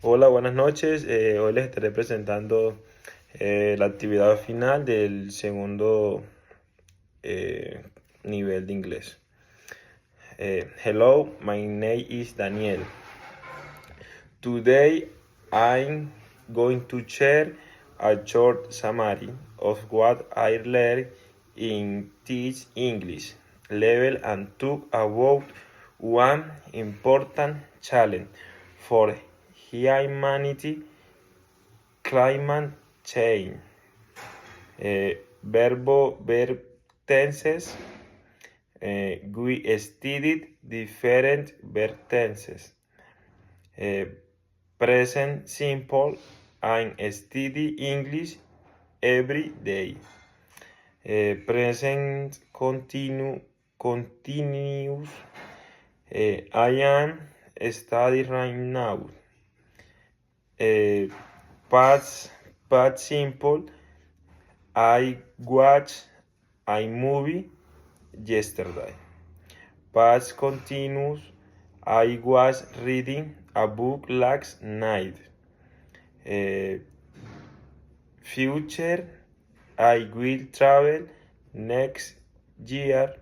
Hola, buenas noches. Hoy les estaré presentando la actividad final del segundo eh, nivel de inglés. Hello, my name is Daniel. Today I'm going to share a short summary of what I learned in Teach English level and talk about one important challenge for humanity: climate change. Verb tenses. We studied different verb tenses. Present simple and study English every day. Present continuous. I am studying right now. Past simple. I watched a movie yesterday. Past continuous. I was reading a book last night. Future. I will travel next year.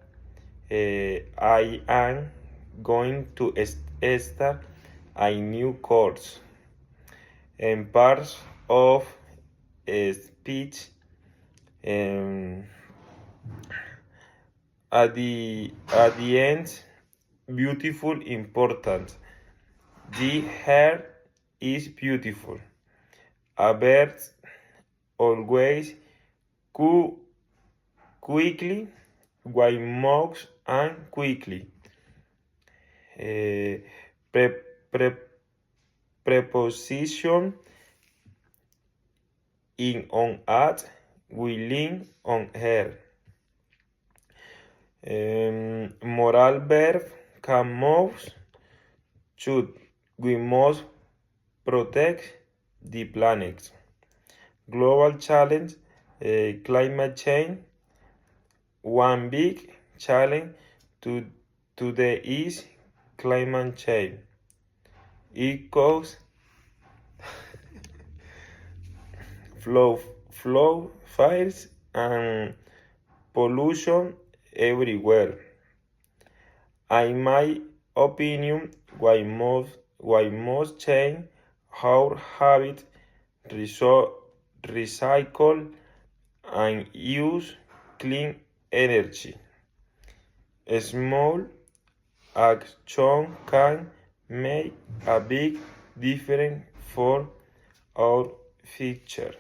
I am going to start a new course. And parts of a speech. At the end, beautiful, important. The hair is beautiful. A bird always quickly, white moves and quickly. Preposition in on at, we lean on her. Moral verb can move, should. We must protect the planet. Global challenge, climate change. One big challenge today is climate change. It causes flow fires and pollution everywhere. In my opinion, we must change our habit, recycle and use clean energy. A small action can make a big difference for our future.